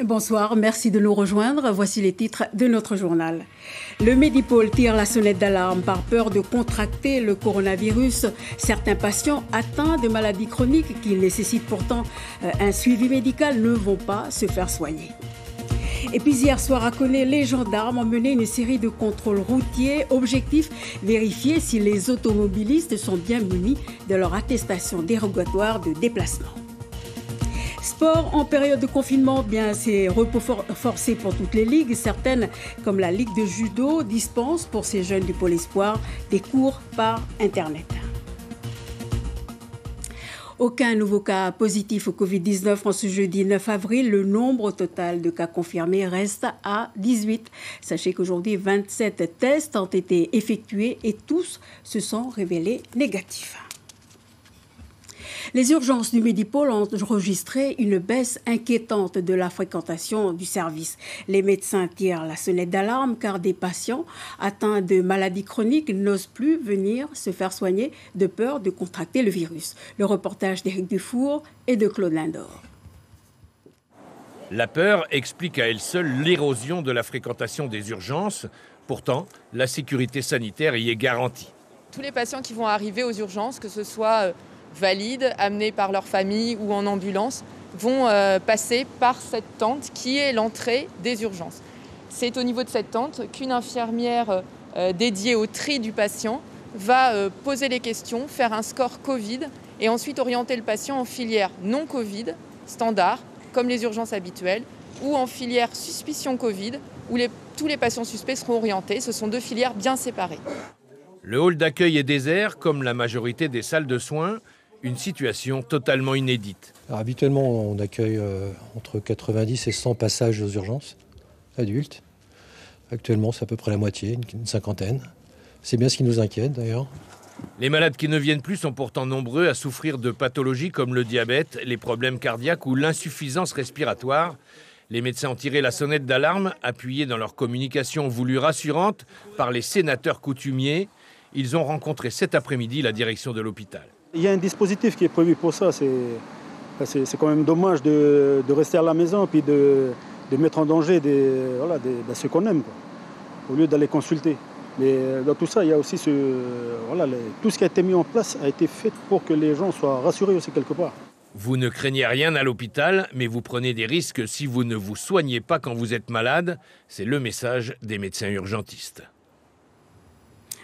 Bonsoir, merci de nous rejoindre. Voici les titres de notre journal. Le Medipôle tire la sonnette d'alarme par peur de contracter le coronavirus. Certains patients atteints de maladies chroniques qui nécessitent pourtant un suivi médical ne vont pas se faire soigner. Et puis hier soir à Koné, les gendarmes ont mené une série de contrôles routiers. Objectif, vérifier si les automobilistes sont bien munis de leur attestation dérogatoire de déplacement. Sport en période de confinement, bien c'est repos forcé pour toutes les ligues. Certaines, comme la Ligue de judo, dispensent pour ces jeunes du Pôle Espoir des cours par Internet. Aucun nouveau cas positif au Covid-19 en ce jeudi 9 avril. Le nombre total de cas confirmés reste à 18. Sachez qu'aujourd'hui, 27 tests ont été effectués et tous se sont révélés négatifs. Les urgences du Medipôle ont enregistré une baisse inquiétante de la fréquentation du service. Les médecins tirent la sonnette d'alarme car des patients atteints de maladies chroniques n'osent plus venir se faire soigner de peur de contracter le virus. Le reportage d'Éric Dufour et de Claude Lindor. La peur explique à elle seule l'érosion de la fréquentation des urgences. Pourtant, la sécurité sanitaire y est garantie. Tous les patients qui vont arriver aux urgences, que ce soit valides, amenés par leur famille ou en ambulance, vont passer par cette tente qui est l'entrée des urgences. C'est au niveau de cette tente qu'une infirmière dédiée au tri du patient va poser les questions, faire un score Covid et ensuite orienter le patient en filière non Covid, standard, comme les urgences habituelles, ou en filière suspicion Covid, où tous les patients suspects seront orientés. Ce sont deux filières bien séparées. Le hall d'accueil est désert, comme la majorité des salles de soins. Une situation totalement inédite. Alors, habituellement, on accueille entre 90 et 100 passages aux urgences adultes. Actuellement, c'est à peu près la moitié, une cinquantaine. C'est bien ce qui nous inquiète d'ailleurs. Les malades qui ne viennent plus sont pourtant nombreux à souffrir de pathologies comme le diabète, les problèmes cardiaques ou l'insuffisance respiratoire. Les médecins ont tiré la sonnette d'alarme, appuyés dans leur communication voulue rassurante par les sénateurs coutumiers. Ils ont rencontré cet après-midi la direction de l'hôpital. Il y a un dispositif qui est prévu pour ça. C'est quand même dommage de rester à la maison et de mettre en danger ceux qu'on aime, quoi, au lieu d'aller consulter. Mais dans tout ça, il y a aussi tout ce qui a été mis en place a été fait pour que les gens soient rassurés aussi quelque part. Vous ne craignez rien à l'hôpital, mais vous prenez des risques si vous ne vous soignez pas quand vous êtes malade. C'est le message des médecins urgentistes.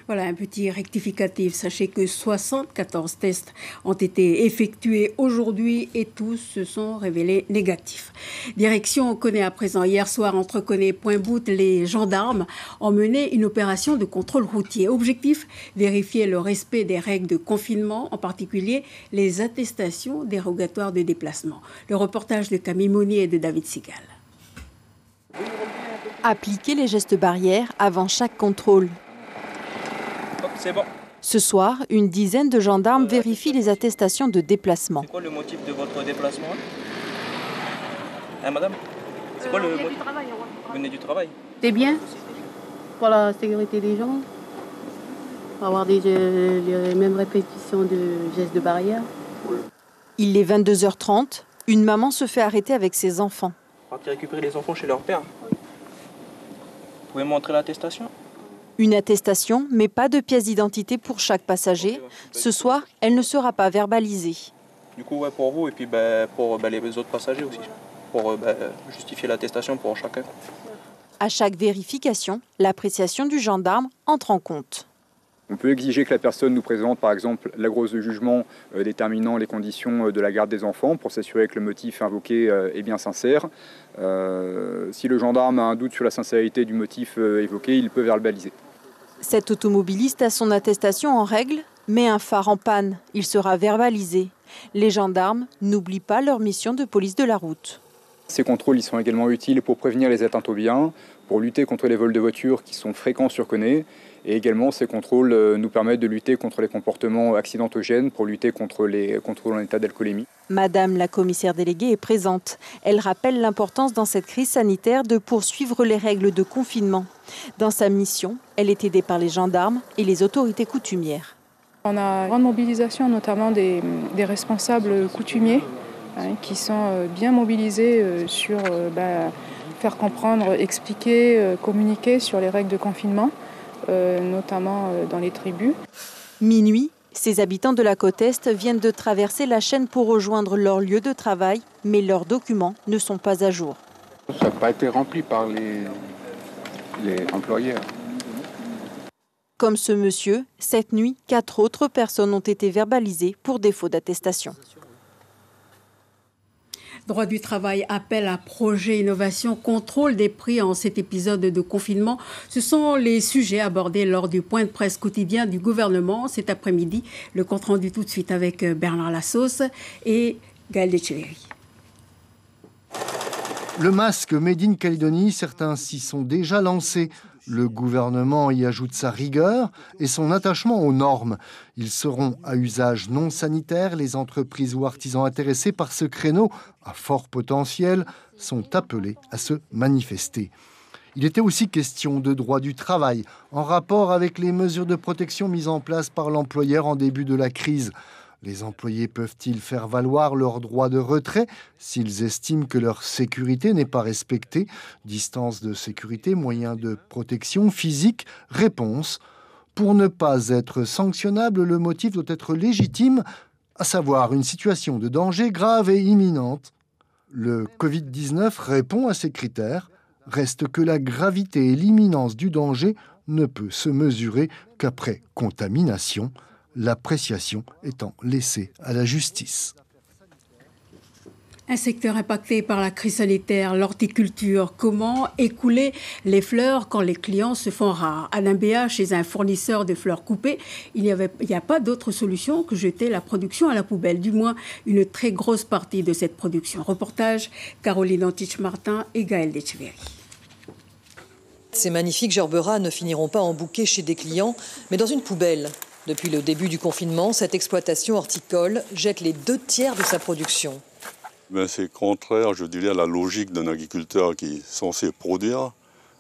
Voilà un petit rectificatif. Sachez que 74 tests ont été effectués aujourd'hui et tous se sont révélés négatifs. Direction Koné à présent. Hier soir, entre Koné et Pointe-Boute, les gendarmes ont mené une opération de contrôle routier. Objectif, vérifier le respect des règles de confinement, en particulier les attestations dérogatoires de déplacement. Le reportage de Camille Monnier et de David Sigal. Appliquer les gestes barrières avant chaque contrôle. C'est bon. Ce soir, une dizaine de gendarmes vérifient les attestations de déplacement. C'est quoi le motif de votre déplacement? Hein, madame? C'est quoi le motif? Vous venez du travail. C'est bien pour la sécurité des gens, pour avoir les mêmes répétitions de gestes de barrière. Il est 22h30. Une maman se fait arrêter avec ses enfants. Partir récupérer les enfants chez leur père. Vous pouvez montrer l'attestation? Une attestation, mais pas de pièce d'identité pour chaque passager. Ce soir, elle ne sera pas verbalisée. Du coup, ouais, pour vous et puis pour les autres passagers aussi. Pour justifier l'attestation pour chacun. À chaque vérification, l'appréciation du gendarme entre en compte. On peut exiger que la personne nous présente par exemple la grosse de jugement déterminant les conditions de la garde des enfants pour s'assurer que le motif invoqué est bien sincère. Si le gendarme a un doute sur la sincérité du motif évoqué, il peut verbaliser. Cet automobiliste a son attestation en règle, mais un phare en panne. Il sera verbalisé. Les gendarmes n'oublient pas leur mission de police de la route. Ces contrôles ils sont également utiles pour prévenir les atteintes aux biens, pour lutter contre les vols de voitures qui sont fréquents sur Koné. Et également, ces contrôles nous permettent de lutter contre les comportements accidentogènes, pour lutter contre les contrôles en état d'alcoolémie. Madame la commissaire déléguée est présente. Elle rappelle l'importance dans cette crise sanitaire de poursuivre les règles de confinement. Dans sa mission, elle est aidée par les gendarmes et les autorités coutumières. On a une grande mobilisation, notamment des responsables coutumiers qui sont bien mobilisés sur faire comprendre, expliquer, communiquer sur les règles de confinement, notamment dans les tribus. Minuit, ces habitants de la côte Est viennent de traverser la chaîne pour rejoindre leur lieu de travail, mais leurs documents ne sont pas à jour. Ça n'a pas été rempli par les employeurs. Comme ce monsieur, cette nuit, 4 autres personnes ont été verbalisées pour défaut d'attestation. Droit du travail appelle à projet innovation, contrôle des prix en cet épisode de confinement. Ce sont les sujets abordés lors du point de presse quotidien du gouvernement cet après-midi. Le compte rendu tout de suite avec Bernard Lassos et Gaël Decheverry. Le masque Made in Calédonie, certains s'y sont déjà lancés. Le gouvernement y ajoute sa rigueur et son attachement aux normes. Ils seront à usage non sanitaire. Les entreprises ou artisans intéressés par ce créneau à fort potentiel sont appelés à se manifester. Il était aussi question de droit du travail en rapport avec les mesures de protection mises en place par l'employeur en début de la crise. Les employés peuvent-ils faire valoir leur droit de retrait s'ils estiment que leur sécurité n'est pas respectée? Distance de sécurité, moyens de protection physique? Réponse: pour ne pas être sanctionnable, le motif doit être légitime, à savoir une situation de danger grave et imminente. Le Covid-19 répond à ces critères. Reste que la gravité et l'imminence du danger ne peut se mesurer qu'après contamination. L'appréciation étant laissée à la justice. Un secteur impacté par la crise sanitaire, l'horticulture. Comment écouler les fleurs quand les clients se font rares? Alain Béat, chez un fournisseur de fleurs coupées, il n'y a pas d'autre solution que jeter la production à la poubelle, du moins une très grosse partie de cette production. Reportage Caroline Antich-Martin et Gaël Decheverry. Ces magnifiques gerberas ne finiront pas en bouquet chez des clients, mais dans une poubelle. Depuis le début du confinement, cette exploitation horticole jette les 2/3 de sa production. C'est contraire, je dirais, à la logique d'un agriculteur qui est censé produire.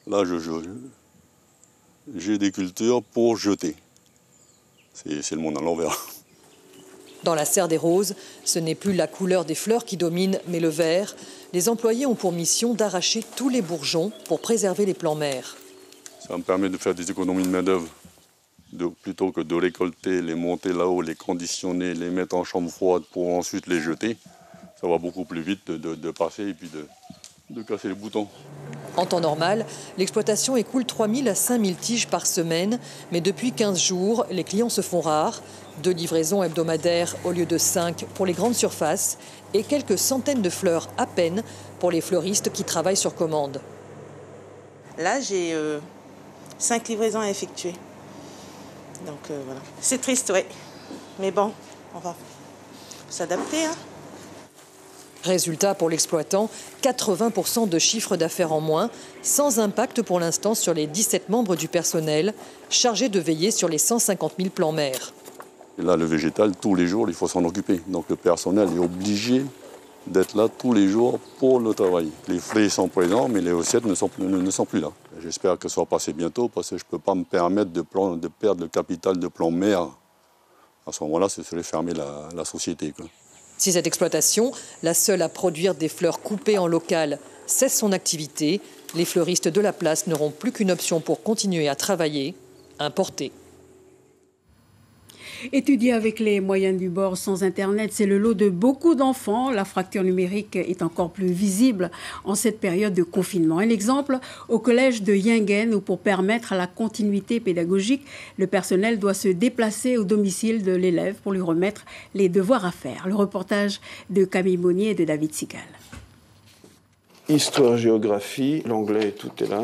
Là, j'ai des cultures pour jeter. C'est le monde à l'envers. Dans la serre des roses, ce n'est plus la couleur des fleurs qui domine, mais le vert. Les employés ont pour mission d'arracher tous les bourgeons pour préserver les plants mères. Ça me permet de faire des économies de main-d'œuvre. Plutôt que de récolter, les monter là-haut, les conditionner, les mettre en chambre froide pour ensuite les jeter, ça va beaucoup plus vite de passer et puis de casser les boutons. En temps normal, l'exploitation écoule 3000 à 5000 tiges par semaine, mais depuis 15 jours, les clients se font rares. 2 livraisons hebdomadaires au lieu de 5 pour les grandes surfaces et quelques centaines de fleurs à peine pour les fleuristes qui travaillent sur commande. Là, j'ai 5 livraisons à effectuer. Donc voilà. C'est triste, oui. Mais bon, on va s'adapter. Résultat pour l'exploitant, 80% de chiffre d'affaires en moins, sans impact pour l'instant sur les 17 membres du personnel, chargés de veiller sur les 150 000 plants mères. Et là, le végétal, tous les jours, il faut s'en occuper. Donc le personnel est obligé d'être là tous les jours pour le travail. Les frais sont présents, mais les recettes ne sont plus là. J'espère que ça va passer bientôt, parce que je ne peux pas me permettre de perdre le capital de plants mères. À ce moment-là, ce serait fermer la société, quoi. Si cette exploitation, la seule à produire des fleurs coupées en local, cesse son activité, les fleuristes de la place n'auront plus qu'une option pour continuer à travailler, importer. Étudier avec les moyens du bord sans Internet, c'est le lot de beaucoup d'enfants. La fracture numérique est encore plus visible en cette période de confinement. Un exemple au collège de Yingen où pour permettre à la continuité pédagogique, le personnel doit se déplacer au domicile de l'élève pour lui remettre les devoirs à faire. Le reportage de Camille Monnier et de David Sigal. Histoire, géographie, l'anglais, tout est là.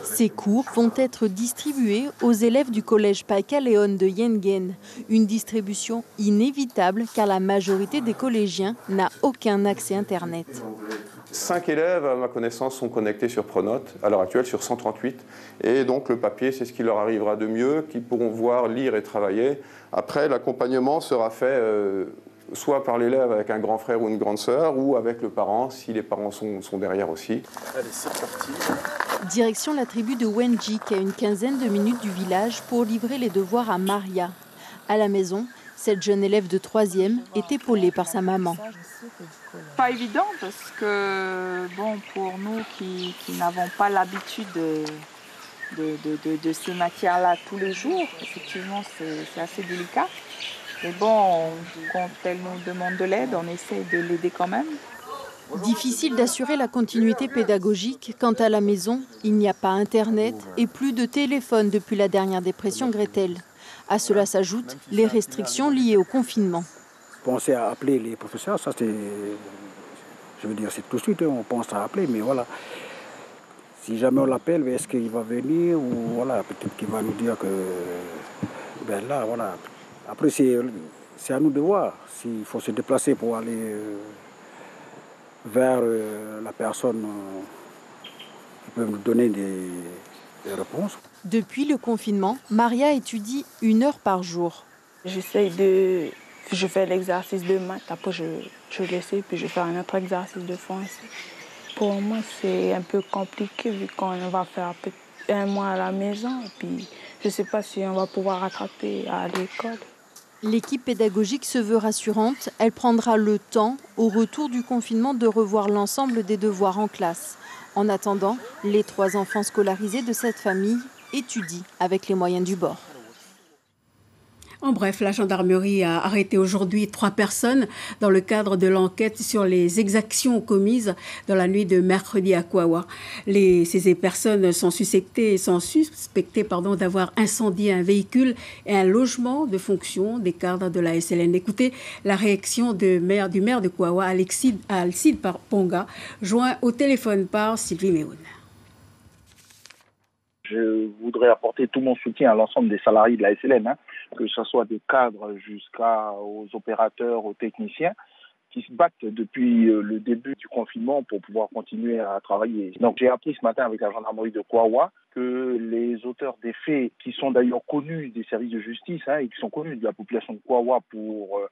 Ces cours vont être distribués aux élèves du collège Paika-Léon de Yingen. Une distribution inévitable car la majorité des collégiens n'a aucun accès Internet. 5 élèves, à ma connaissance, sont connectés sur Pronote, à l'heure actuelle sur 138. Et donc le papier, c'est ce qui leur arrivera de mieux, qu'ils pourront voir, lire et travailler. Après, l'accompagnement sera fait soit par l'élève avec un grand frère ou une grande sœur, ou avec le parent, si les parents sont derrière aussi. Allez, c'est parti. Direction la tribu de Wenjik, à une quinzaine de minutes du village, pour livrer les devoirs à Maria. À la maison, Cette jeune élève de 3e est épaulée par sa maman. Pas évident parce que pour nous qui n'avons pas l'habitude de ces matières-là tous les jours, effectivement c'est assez délicat. Mais quand elle nous demande de l'aide, on essaie de l'aider quand même. Difficile d'assurer la continuité pédagogique quand à la maison, il n'y a pas Internet et plus de téléphone depuis la dernière dépression Gretel. À cela s'ajoutent les restrictions liées au confinement. Penser à appeler les professeurs, ça c'est tout de suite, on pense à appeler, mais voilà. Si jamais on l'appelle, est-ce qu'il va venir ou voilà, peut-être qu'il va nous dire que là, voilà. Après, c'est à nous de voir s'il faut se déplacer pour aller vers la personne qui peut nous donner des réponses. Depuis le confinement, Maria étudie 1 heure par jour. Je fais l'exercice de maths, après je laisse, puis je fais un autre exercice de français. Pour moi, c'est un peu compliqué vu qu'on va faire un mois à la maison, et puis je ne sais pas si on va pouvoir rattraper à l'école. L'équipe pédagogique se veut rassurante. Elle prendra le temps, au retour du confinement, de revoir l'ensemble des devoirs en classe. En attendant, les 3 enfants scolarisés de cette famille étudient avec les moyens du bord. En bref, la gendarmerie a arrêté aujourd'hui 3 personnes dans le cadre de l'enquête sur les exactions commises dans la nuit de mercredi à Kouawa. Ces personnes sont suspectées d'avoir incendié un véhicule et un logement de fonction des cadres de la SLN. Écoutez la réaction du maire de Kouawa, Alcide Ponga, joint au téléphone par Sylvie Méhoun. Je voudrais apporter tout mon soutien à l'ensemble des salariés de la SLN, que ce soit des cadres jusqu'aux opérateurs, aux techniciens, qui se battent depuis le début du confinement pour pouvoir continuer à travailler. Donc j'ai appris ce matin avec la gendarmerie de Kouawa que les auteurs des faits, qui sont d'ailleurs connus des services de justice et qui sont connus de la population de Kouawa pour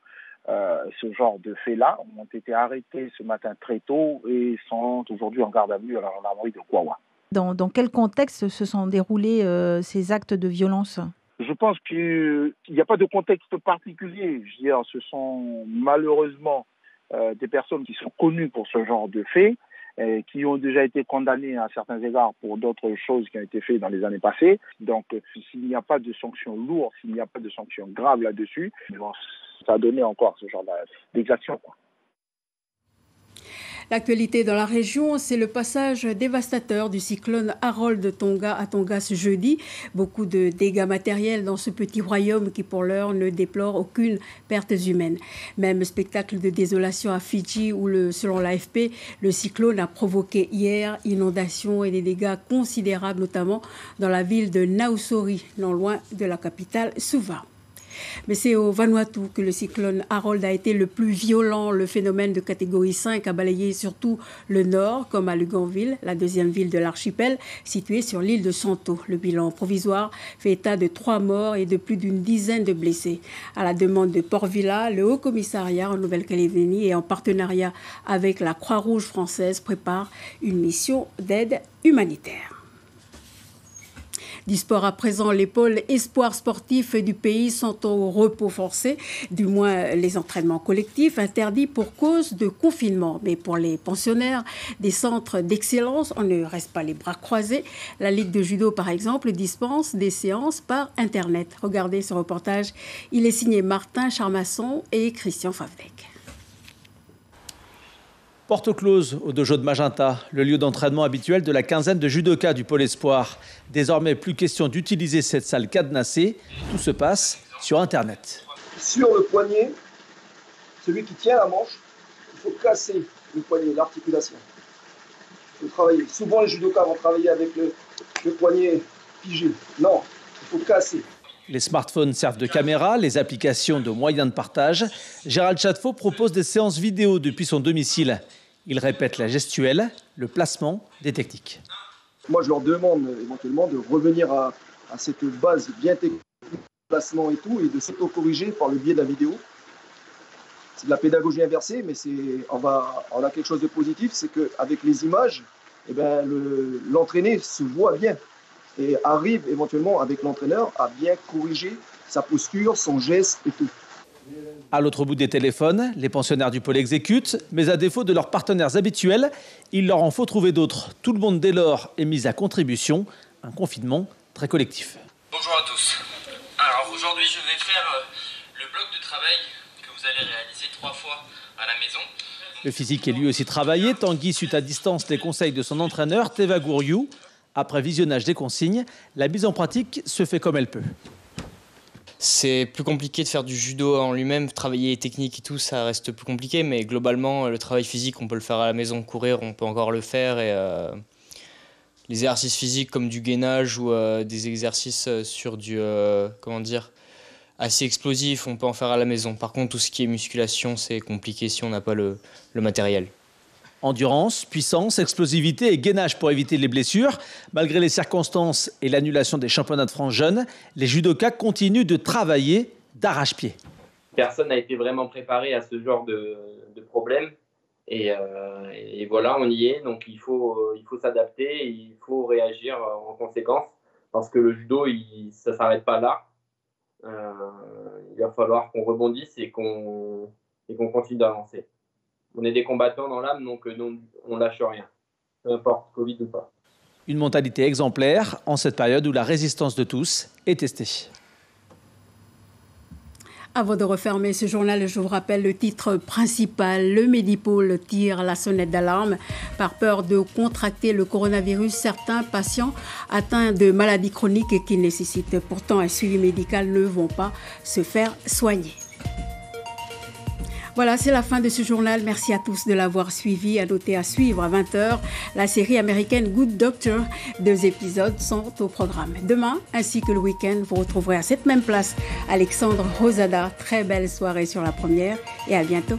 ce genre de faits-là, ont été arrêtés ce matin très tôt et sont aujourd'hui en garde à vue à la gendarmerie de Kouawa. Dans quel contexte se sont déroulés ces actes de violence ? Je pense qu'il n'y a pas de contexte particulier. Je veux dire, ce sont malheureusement des personnes qui sont connues pour ce genre de faits, qui ont déjà été condamnées à certains égards pour d'autres choses qui ont été faites dans les années passées. Donc, s'il n'y a pas de sanctions lourdes, s'il n'y a pas de sanctions graves là-dessus, ça a donné encore ce genre d'exaction, quoi. L'actualité dans la région, c'est le passage dévastateur du cyclone Harold de Tonga à Tonga ce jeudi. Beaucoup de dégâts matériels dans ce petit royaume qui, pour l'heure, ne déplore aucune perte humaine. Même spectacle de désolation à Fidji où, selon l'AFP, le cyclone a provoqué hier inondations et des dégâts considérables, notamment dans la ville de Nausori, non loin de la capitale Suva. Mais c'est au Vanuatu que le cyclone Harold a été le plus violent. Le phénomène de catégorie 5 a balayé surtout le nord, comme à Luganville, la 2e ville de l'archipel, située sur l'île de Santo. Le bilan provisoire fait état de 3 morts et de plus d'une dizaine de blessés. À la demande de Port Vila, le Haut Commissariat en Nouvelle-Calédonie et en partenariat avec la Croix-Rouge française prépare une mission d'aide humanitaire. Du sport à présent, les pôles espoirs sportifs du pays sont au repos forcé, du moins les entraînements collectifs interdits pour cause de confinement. Mais pour les pensionnaires des centres d'excellence, on ne reste pas les bras croisés. La Ligue de judo, par exemple, dispense des séances par Internet. Regardez ce reportage, il est signé Martin Charmasson et Christian Favdec. Porte close au dojo de Magenta, le lieu d'entraînement habituel de la quinzaine de judokas du pôle espoir. Désormais, plus question d'utiliser cette salle cadenassée. Tout se passe sur Internet. Sur le poignet, celui qui tient la manche, il faut casser le poignet, l'articulation. Il faut travailler. Souvent, les judokas vont travailler avec le poignet figé. Non, il faut casser. Les smartphones servent de caméra, les applications de moyens de partage. Gérald Chadefaux propose des séances vidéo depuis son domicile. Il répète la gestuelle, le placement des techniques. Moi, je leur demande éventuellement de revenir à cette base bien technique, placement et tout, et de s'auto-corriger par le biais de la vidéo. C'est de la pédagogie inversée, mais on a quelque chose de positif, c'est qu'avec les images, l'entraîné se voit bien et arrive éventuellement avec l'entraîneur à bien corriger sa posture, son geste et tout. À l'autre bout des téléphones, les pensionnaires du pôle exécutent, mais à défaut de leurs partenaires habituels, il leur en faut trouver d'autres. Tout le monde dès lors est mis à contribution, un confinement très collectif. Bonjour à tous. Alors aujourd'hui je vais faire le bloc de travail que vous allez réaliser 3 fois à la maison. Le physique est lui aussi travaillé. Tanguy suit à distance les conseils de son entraîneur, Teva Gouriou. Après visionnage des consignes, la mise en pratique se fait comme elle peut. C'est plus compliqué de faire du judo en lui-même, travailler les techniques et tout, ça reste plus compliqué, mais globalement, le travail physique, on peut le faire à la maison, courir, on peut encore le faire. Et les exercices physiques comme du gainage ou des exercices sur du, assez explosif, on peut en faire à la maison. Par contre, tout ce qui est musculation, c'est compliqué si on n'a pas le matériel. Endurance, puissance, explosivité et gainage pour éviter les blessures. Malgré les circonstances et l'annulation des championnats de France jeunes, les judokas continuent de travailler d'arrache-pied. Personne n'a été vraiment préparé à ce genre de problème. Et voilà, on y est. Donc il faut s'adapter, il faut réagir en conséquence. Parce que le judo, ça ne s'arrête pas là. Il va falloir qu'on rebondisse et qu'on continue d'avancer. On est des combattants dans l'âme, donc on lâche rien, peu importe, Covid ou pas. Une mentalité exemplaire en cette période où la résistance de tous est testée. Avant de refermer ce journal, je vous rappelle le titre principal. Le Medipôle tire la sonnette d'alarme. Par peur de contracter le coronavirus, certains patients atteints de maladies chroniques qui nécessitent pourtant un suivi médical ne vont pas se faire soigner. Voilà, c'est la fin de ce journal. Merci à tous de l'avoir suivi. À noter à suivre à 20h la série américaine Good Doctor. 2 épisodes sont au programme. Demain, ainsi que le week-end, vous retrouverez à cette même place Alexandre Rosada. Très belle soirée sur la première et à bientôt.